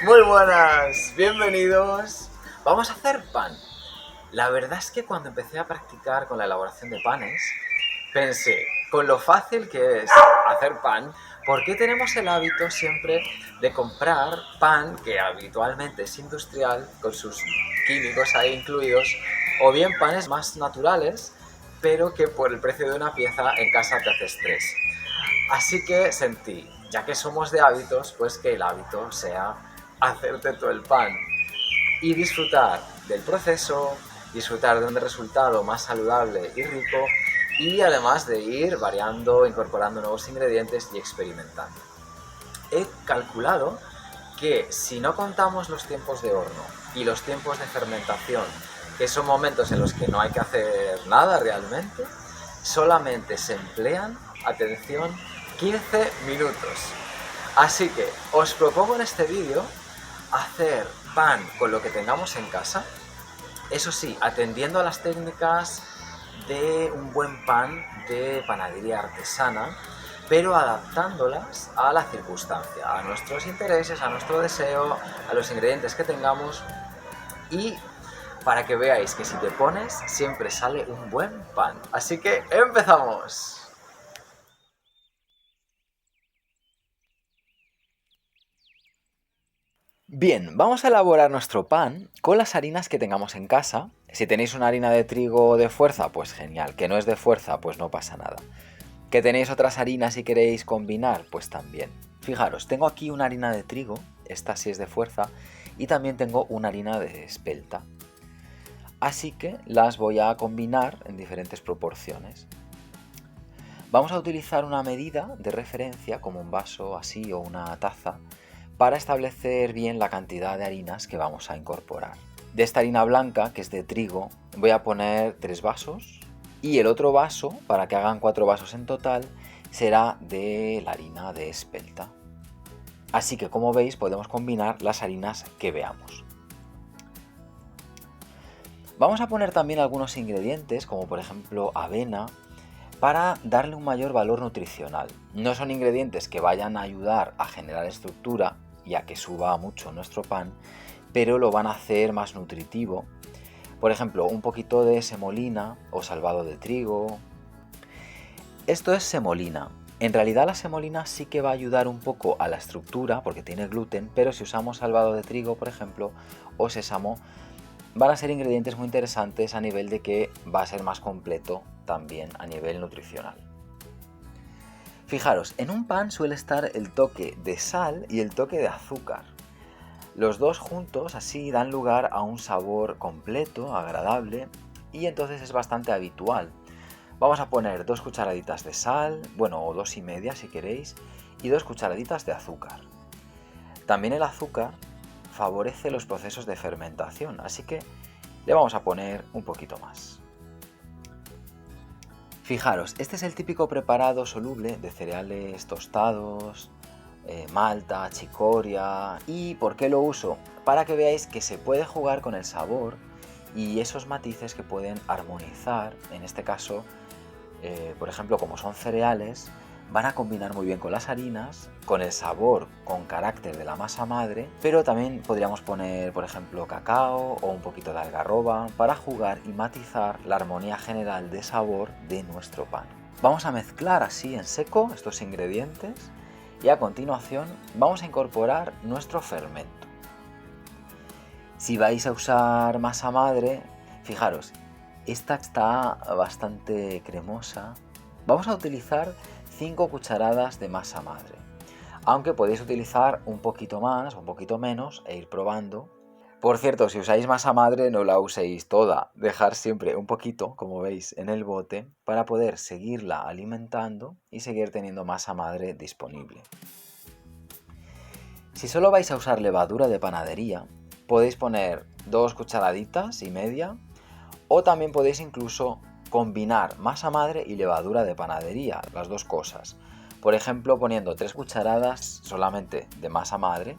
Muy buenas, bienvenidos. Vamos a hacer pan. La verdad es que cuando empecé a practicar con la elaboración de panes, pensé, con lo fácil que es hacer pan, ¿por qué tenemos el hábito siempre de comprar pan que habitualmente es industrial, con sus químicos ahí incluidos, o bien panes más naturales, pero que por el precio de una pieza en casa te hace estrés? Así que sentí, ya que somos de hábitos, pues que el hábito sea hacerte tú el pan y disfrutar del proceso, disfrutar de un resultado más saludable y rico y además de ir variando, incorporando nuevos ingredientes y experimentando. He calculado que si no contamos los tiempos de horno y los tiempos de fermentación, que son momentos en los que no hay que hacer nada realmente, solamente se emplean, atención, 15 minutos. Así que os propongo en este vídeo hacer pan con lo que tengamos en casa, eso sí, atendiendo a las técnicas de un buen pan de panadería artesana, pero adaptándolas a la circunstancia, a nuestros intereses, a nuestro deseo, a los ingredientes que tengamos y para que veáis que si te pones siempre sale un buen pan. Así que ¡empezamos! Bien, vamos a elaborar nuestro pan con las harinas que tengamos en casa. Si tenéis una harina de trigo de fuerza, pues genial. Que no es de fuerza, pues no pasa nada. ¿Que tenéis otras harinas y queréis combinar? Pues también. Fijaros, tengo aquí una harina de trigo, esta sí es de fuerza, y también tengo una harina de espelta. Así que las voy a combinar en diferentes proporciones. Vamos a utilizar una medida de referencia, como un vaso así o una taza, para establecer bien la cantidad de harinas que vamos a incorporar. De esta harina blanca, que es de trigo, voy a poner 3 vasos y el otro vaso, para que hagan 4 vasos en total, será de la harina de espelta. Así que, como veis, podemos combinar las harinas que veamos. Vamos a poner también algunos ingredientes, como por ejemplo avena, para darle un mayor valor nutricional. No son ingredientes que vayan a ayudar a generar estructura y a que suba mucho nuestro pan, pero lo van a hacer más nutritivo. Por ejemplo, un poquito de semolina o salvado de trigo. Esto es semolina. En realidad la semolina sí que va a ayudar un poco a la estructura porque tiene gluten, pero si usamos salvado de trigo, por ejemplo, o sésamo, van a ser ingredientes muy interesantes a nivel de que va a ser más completo también a nivel nutricional. Fijaros, en un pan suele estar el toque de sal y el toque de azúcar. Los dos juntos así dan lugar a un sabor completo, agradable, y entonces es bastante habitual. Vamos a poner 2 cucharaditas de sal, bueno, o 2,5 si queréis, y 2 cucharaditas de azúcar. También el azúcar favorece los procesos de fermentación, así que le vamos a poner un poquito más. Fijaros, este es el típico preparado soluble de cereales tostados, malta, chicoria. ¿Y por qué lo uso? Para que veáis que se puede jugar con el sabor y esos matices que pueden armonizar, en este caso, por ejemplo, como son cereales, van a combinar muy bien con las harinas, con el sabor, con carácter de la masa madre, pero también podríamos poner, por ejemplo, cacao o un poquito de algarroba para jugar y matizar la armonía general de sabor de nuestro pan. Vamos a mezclar así en seco estos ingredientes y a continuación vamos a incorporar nuestro fermento. Si vais a usar masa madre, fijaros, esta está bastante cremosa. Vamos a utilizar 5 cucharadas de masa madre, aunque podéis utilizar un poquito más o un poquito menos e ir probando. Por cierto, si usáis masa madre no la uséis toda, dejar siempre un poquito, como veis, en el bote para poder seguirla alimentando y seguir teniendo masa madre disponible. Si solo vais a usar levadura de panadería, podéis poner 2 cucharaditas y media, o también podéis incluso combinar masa madre y levadura de panadería, las dos cosas. Por ejemplo, poniendo 3 cucharadas solamente de masa madre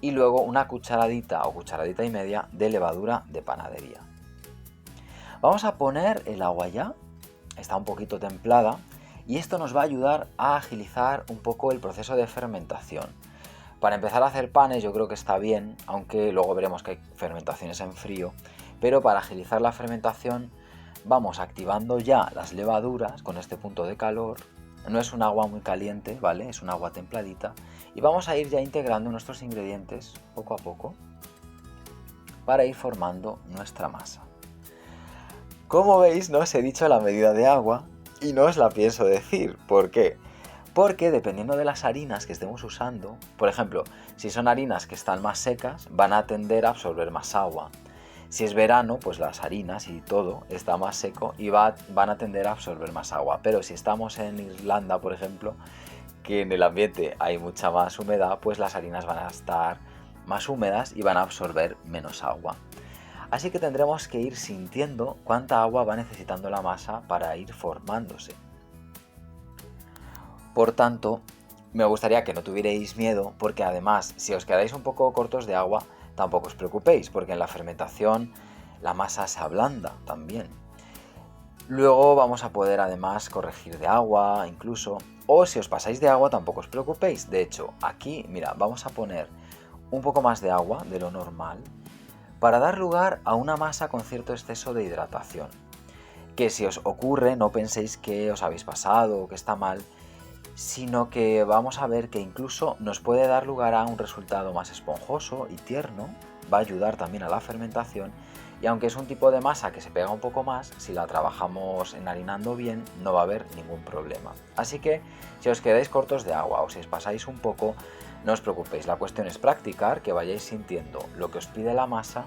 y luego una cucharadita o cucharadita y media de levadura de panadería. Vamos a poner el agua ya, está un poquito templada y esto nos va a ayudar a agilizar un poco el proceso de fermentación. Para empezar a hacer panes yo creo que está bien, aunque luego veremos que hay fermentaciones en frío, pero para agilizar la fermentación vamos activando ya las levaduras con este punto de calor. No es un agua muy caliente, ¿vale? Es un agua templadita. Y vamos a ir ya integrando nuestros ingredientes poco a poco para ir formando nuestra masa. Como veis, no os he dicho la medida de agua y no os la pienso decir. ¿Por qué? Porque dependiendo de las harinas que estemos usando, por ejemplo, si son harinas que están más secas, van a tender a absorber más agua. Si es verano, pues las harinas y todo está más seco y van a tender a absorber más agua. Pero si estamos en Irlanda, por ejemplo, que en el ambiente hay mucha más humedad, pues las harinas van a estar más húmedas y van a absorber menos agua. Así que tendremos que ir sintiendo cuánta agua va necesitando la masa para ir formándose. Por tanto, me gustaría que no tuvierais miedo, porque además, si os quedáis un poco cortos de agua, tampoco os preocupéis, porque en la fermentación la masa se ablanda también. Luego vamos a poder además corregir de agua, incluso, o si os pasáis de agua tampoco os preocupéis. De hecho, aquí, mira, vamos a poner un poco más de agua de lo normal para dar lugar a una masa con cierto exceso de hidratación. Que si os ocurre, no penséis que os habéis pasado o que está mal, sino que vamos a ver que incluso nos puede dar lugar a un resultado más esponjoso y tierno, va a ayudar también a la fermentación, y aunque es un tipo de masa que se pega un poco más, si la trabajamos enharinando bien no va a haber ningún problema. Así que si os quedáis cortos de agua o si os pasáis un poco, no os preocupéis, la cuestión es practicar, que vayáis sintiendo lo que os pide la masa,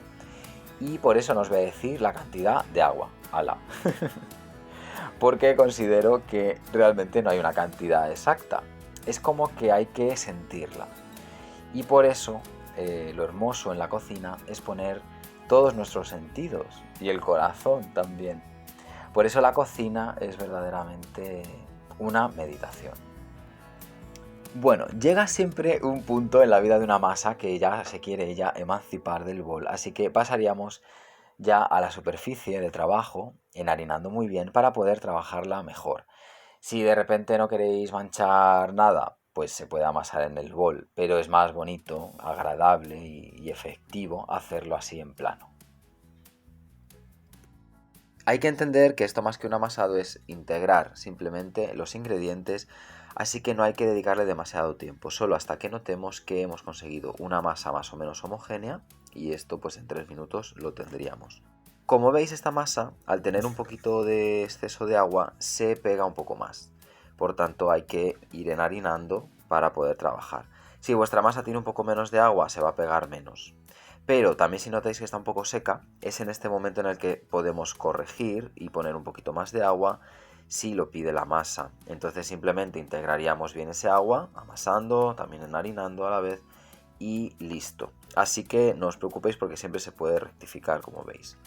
y por eso nos voy a decir la cantidad de agua. ¡Hala! Porque considero que realmente no hay una cantidad exacta. Es como que hay que sentirla. Y por eso lo hermoso en la cocina es poner todos nuestros sentidos y el corazón también. Por eso la cocina es verdaderamente una meditación. Bueno, llega siempre un punto en la vida de una masa que ya se quiere ella emancipar del bol, así que pasaríamos ya a la superficie de trabajo, enharinando muy bien para poder trabajarla mejor. Si de repente no queréis manchar nada, pues se puede amasar en el bol, pero es más bonito, agradable y efectivo hacerlo así en plano. Hay que entender que esto más que un amasado es integrar simplemente los ingredientes, así que no hay que dedicarle demasiado tiempo, solo hasta que notemos que hemos conseguido una masa más o menos homogénea, y esto pues en 3 minutos lo tendríamos. Como veis, esta masa, al tener un poquito de exceso de agua, se pega un poco más. Por tanto, hay que ir enharinando para poder trabajar. Si vuestra masa tiene un poco menos de agua, se va a pegar menos. Pero también si notáis que está un poco seca, es en este momento en el que podemos corregir y poner un poquito más de agua si lo pide la masa. Entonces simplemente integraríamos bien ese agua, amasando, también enharinando a la vez y listo. Así que no os preocupéis porque siempre se puede rectificar, como veis.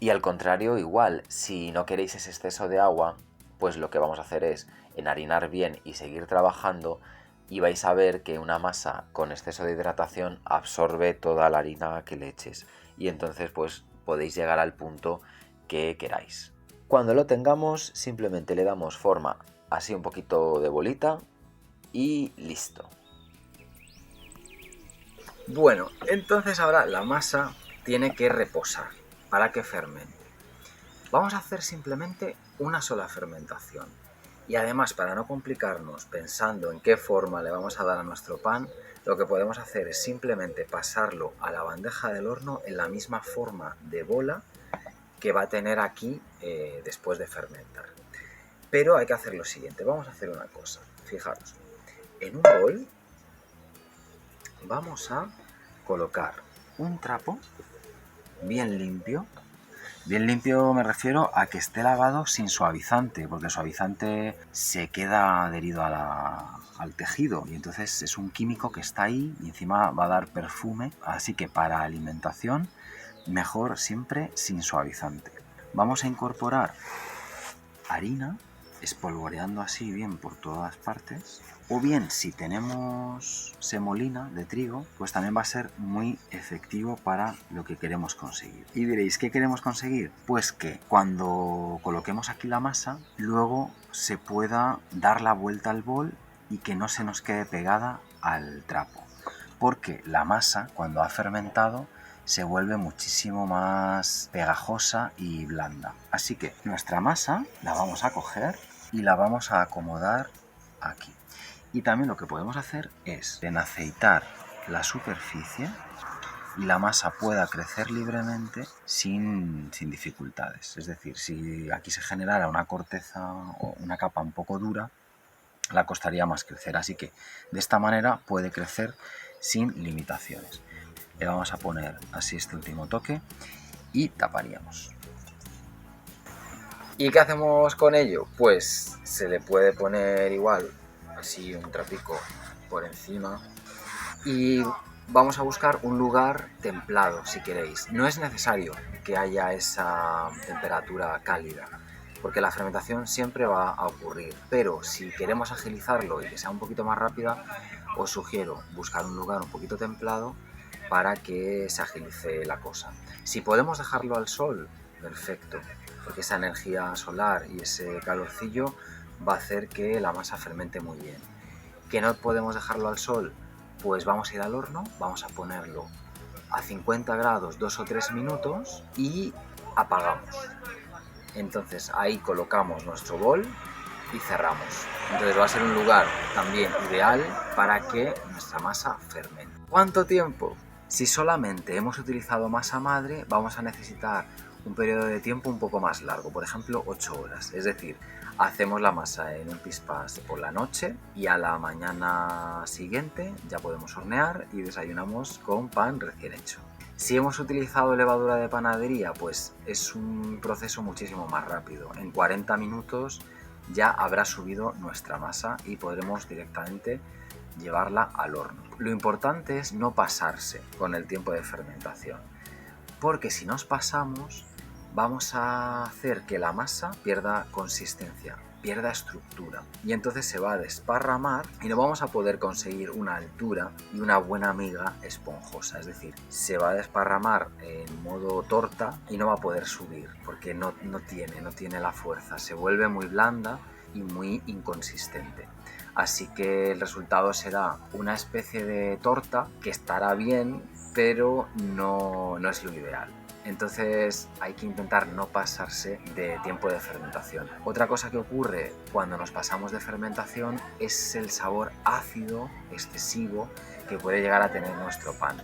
Y al contrario, igual, si no queréis ese exceso de agua, pues lo que vamos a hacer es enharinar bien y seguir trabajando, y vais a ver que una masa con exceso de hidratación absorbe toda la harina que le eches, y entonces pues podéis llegar al punto que queráis. Cuando lo tengamos, simplemente le damos forma así un poquito de bolita y listo. Bueno, entonces ahora la masa tiene que reposar para que fermente. Vamos a hacer simplemente una sola fermentación. Y además, para no complicarnos pensando en qué forma le vamos a dar a nuestro pan, lo que podemos hacer es simplemente pasarlo a la bandeja del horno en la misma forma de bola que va a tener aquí después de fermentar. Pero hay que hacer lo siguiente, vamos a hacer una cosa. Fijaros, en un bol vamos a colocar un trapo bien limpio. Bien limpio me refiero a que esté lavado sin suavizante, porque el suavizante se queda adherido al tejido y entonces es un químico que está ahí y encima va a dar perfume, así que para alimentación mejor siempre sin suavizante. Vamos a incorporar harina, espolvoreando así bien por todas partes. O bien, si tenemos semolina de trigo, pues también va a ser muy efectivo para lo que queremos conseguir. Y diréis, ¿qué queremos conseguir? Pues que cuando coloquemos aquí la masa, luego se pueda dar la vuelta al bol y que no se nos quede pegada al trapo. porque la masa, cuando ha fermentado, se vuelve muchísimo más pegajosa y blanda. Así que nuestra masa la vamos a coger y la vamos a acomodar aquí. Y también lo que podemos hacer es aceitar la superficie y la masa pueda crecer libremente sin dificultades. Es decir, si aquí se generara una corteza o una capa un poco dura, la costaría más crecer. Así que de esta manera puede crecer sin limitaciones. Le vamos a poner así este último toque y taparíamos. ¿Y qué hacemos con ello? Pues se le puede poner igual así un trapico por encima y vamos a buscar un lugar templado si queréis. No es necesario que haya esa temperatura cálida, porque la fermentación siempre va a ocurrir, pero si queremos agilizarlo y que sea un poquito más rápida, os sugiero buscar un lugar un poquito templado para que se agilice la cosa. Si podemos dejarlo al sol, perfecto, porque esa energía solar y ese calorcillo va a hacer que la masa fermente muy bien. ¿Que no podemos dejarlo al sol? Pues vamos a ir al horno, vamos a ponerlo a 50 grados 2 o 3 minutos y apagamos. Entonces ahí colocamos nuestro bol y cerramos. Entonces va a ser un lugar también ideal para que nuestra masa fermente. ¿Cuánto tiempo? Si solamente hemos utilizado masa madre, vamos a necesitar un periodo de tiempo un poco más largo, por ejemplo 8 horas. Es decir, hacemos la masa en un pispás por la noche y a la mañana siguiente ya podemos hornear y desayunamos con pan recién hecho. Si hemos utilizado levadura de panadería, pues es un proceso muchísimo más rápido. En 40 minutos ya habrá subido nuestra masa y podremos directamente llevarla al horno. Lo importante es no pasarse con el tiempo de fermentación, porque si nos pasamos vamos a hacer que la masa pierda consistencia, pierda estructura y entonces se va a desparramar y no vamos a poder conseguir una altura y una buena miga esponjosa. Es decir, se va a desparramar en modo torta y no va a poder subir porque no tiene la fuerza, se vuelve muy blanda y muy inconsistente. Así que el resultado será una especie de torta que estará bien, pero no es lo ideal. Entonces hay que intentar no pasarse de tiempo de fermentación. Otra cosa que ocurre cuando nos pasamos de fermentación es el sabor ácido excesivo que puede llegar a tener nuestro pan.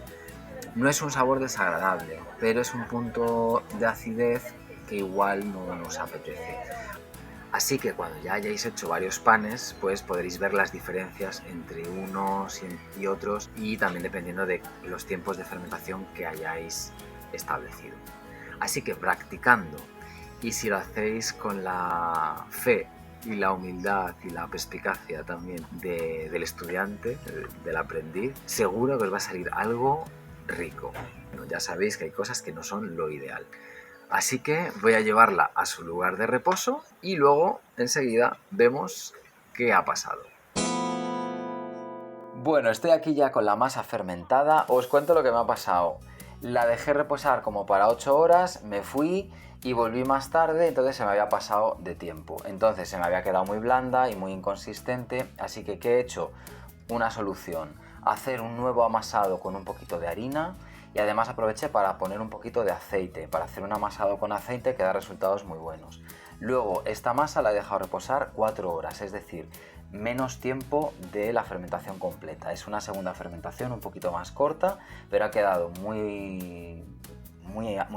No es un sabor desagradable, pero es un punto de acidez que igual no nos apetece. Así que cuando ya hayáis hecho varios panes, pues podréis ver las diferencias entre unos y otros y también dependiendo de los tiempos de fermentación que hayáis establecido. Así que practicando, y si lo hacéis con la fe y la humildad y la perspicacia también del estudiante, del aprendiz, seguro que os va a salir algo rico. Bueno, ya sabéis que hay cosas que no son lo ideal. Así que voy a llevarla a su lugar de reposo y luego enseguida vemos qué ha pasado. Bueno, estoy aquí ya con la masa fermentada. Os cuento lo que me ha pasado. La dejé reposar como para 8 horas, me fui y volví más tarde, entonces se me había pasado de tiempo. Entonces se me había quedado muy blanda y muy inconsistente, así que ¿qué he hecho? Una solución, hacer un nuevo amasado con un poquito de harina y además aproveché para poner un poquito de aceite, para hacer un amasado con aceite que da resultados muy buenos. Luego esta masa la he dejado reposar 4 horas, es decir, menos tiempo de la fermentación completa. Es una segunda fermentación un poquito más corta, pero ha quedado muy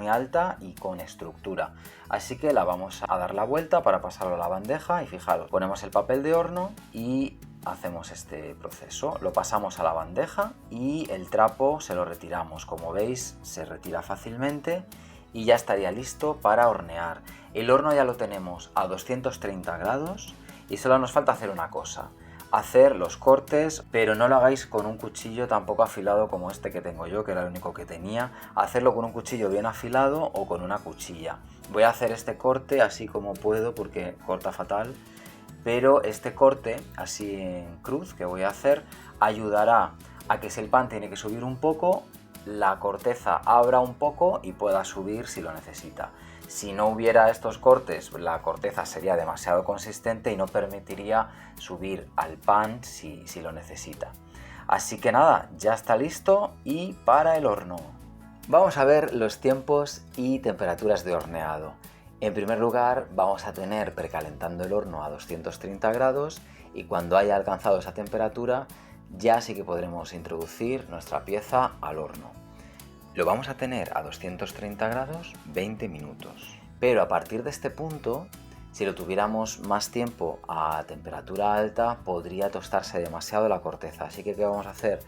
alta y con estructura. Así que la vamos a dar la vuelta para pasarlo a la bandeja y fijaros, ponemos el papel de horno y hacemos este proceso. Lo pasamos a la bandeja y el trapo se lo retiramos. Como veis, se retira fácilmente y ya estaría listo para hornear. El horno ya lo tenemos a 230 grados y solo nos falta hacer una cosa, hacer los cortes, pero no lo hagáis con un cuchillo tampoco afilado como este que tengo yo, que era el único que tenía. Hacerlo con un cuchillo bien afilado o con una cuchilla. Voy a hacer este corte así como puedo porque corta fatal, pero este corte así en cruz que voy a hacer ayudará a que si el pan tiene que subir un poco, la corteza abra un poco y pueda subir si lo necesita. Si no hubiera estos cortes, la corteza sería demasiado consistente y no permitiría subir al pan si lo necesita. Así que nada, ya está listo y para el horno. Vamos a ver los tiempos y temperaturas de horneado. En primer lugar, vamos a tener precalentando el horno a 230 grados y cuando haya alcanzado esa temperatura, ya sí que podremos introducir nuestra pieza al horno. Lo vamos a tener a 230 grados 20 minutos. Pero a partir de este punto, si lo tuviéramos más tiempo a temperatura alta, podría tostarse demasiado la corteza. Así que ¿qué vamos a hacer?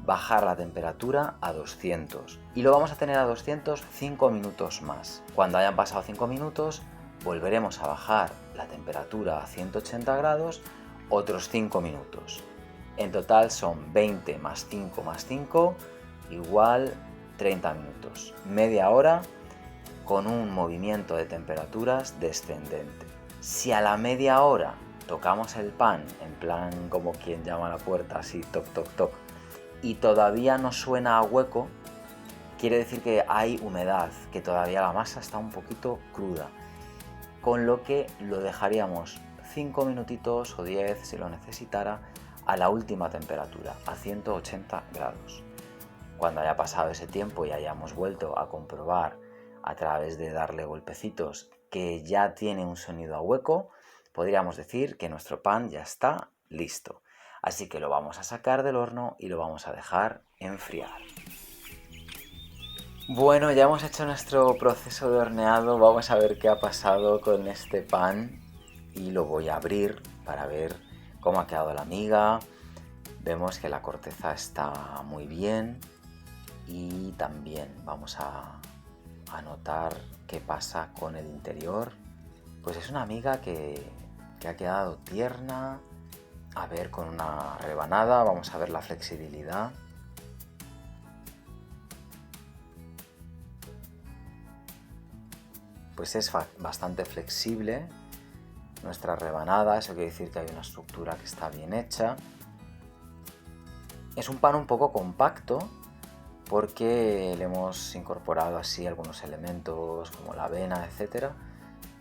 Bajar la temperatura a 200. Y lo vamos a tener a 200 5 minutos más. Cuando hayan pasado 5 minutos, volveremos a bajar la temperatura a 180 grados otros 5 minutos. En total son 20 más 5 más 5 igual 30 minutos. Media hora con un movimiento de temperaturas descendente. Si a la media hora tocamos el pan, en plan como quien llama a la puerta, así toc toc toc, y todavía no suena a hueco, quiere decir que hay humedad, que todavía la masa está un poquito cruda. Con lo que lo dejaríamos 5 minutitos o 10 si lo necesitara a la última temperatura, a 180 grados. Cuando haya pasado ese tiempo y hayamos vuelto a comprobar a través de darle golpecitos que ya tiene un sonido a hueco, podríamos decir que nuestro pan ya está listo. Así que lo vamos a sacar del horno y lo vamos a dejar enfriar. Bueno, ya hemos hecho nuestro proceso de horneado, vamos a ver qué ha pasado con este pan y lo voy a abrir para ver cómo ha quedado la miga. Vemos que la corteza está muy bien y también vamos a notar qué pasa con el interior. Pues es una miga que ha quedado tierna. A ver, con una rebanada vamos a ver la flexibilidad. Pues es bastante flexible nuestra rebanada, eso quiere decir que hay una estructura que está bien hecha. Es un pan un poco compacto porque le hemos incorporado así algunos elementos como la avena, etcétera,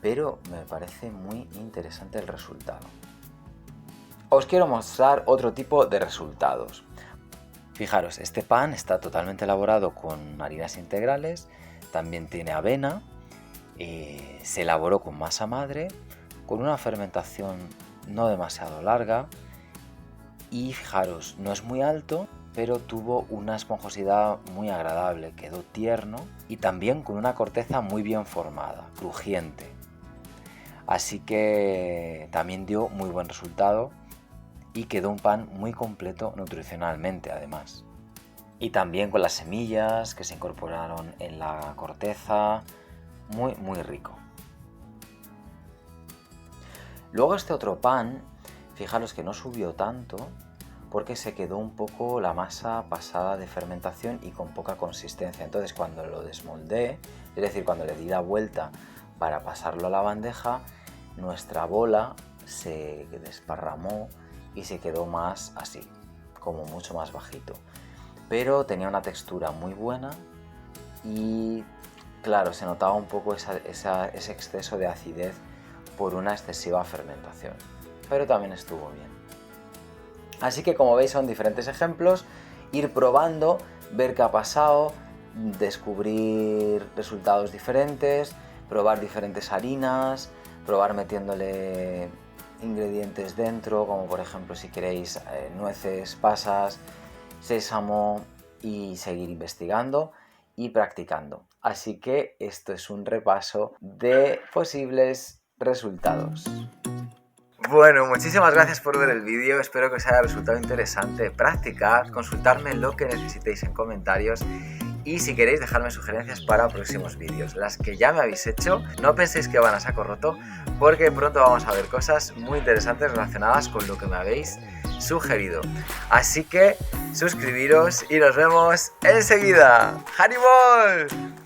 pero me parece muy interesante el resultado. Os quiero mostrar otro tipo de resultados. Fijaros, este pan está totalmente elaborado con harinas integrales, también tiene avena, se elaboró con masa madre, con una fermentación no demasiado larga y fijaros, no es muy alto, pero tuvo una esponjosidad muy agradable, quedó tierno y también con una corteza muy bien formada, crujiente. Así que también dio muy buen resultado y quedó un pan muy completo nutricionalmente además. Y también con las semillas que se incorporaron en la corteza, muy rico. Luego este otro pan, fijaros que no subió tanto porque se quedó un poco la masa pasada de fermentación y con poca consistencia. Entonces cuando lo desmoldé, es decir, cuando le di la vuelta para pasarlo a la bandeja, nuestra bola se desparramó y se quedó más así, como mucho más bajito. Pero tenía una textura muy buena y claro, se notaba un poco ese exceso de acidez por una excesiva fermentación. Pero también estuvo bien. Así que como veis son diferentes ejemplos, ir probando, ver qué ha pasado, descubrir resultados diferentes, probar diferentes harinas, probar metiéndole ingredientes dentro, como por ejemplo si queréis nueces, pasas, sésamo y seguir investigando y practicando. Así que esto es un repaso de posibles resultados. Bueno, muchísimas gracias por ver el vídeo, espero que os haya resultado interesante. Practicad, consultadme lo que necesitéis en comentarios y si queréis dejarme sugerencias para próximos vídeos. Las que ya me habéis hecho, no penséis que van a saco roto porque pronto vamos a ver cosas muy interesantes relacionadas con lo que me habéis sugerido. Así que suscribiros y nos vemos enseguida. ¡Haribo!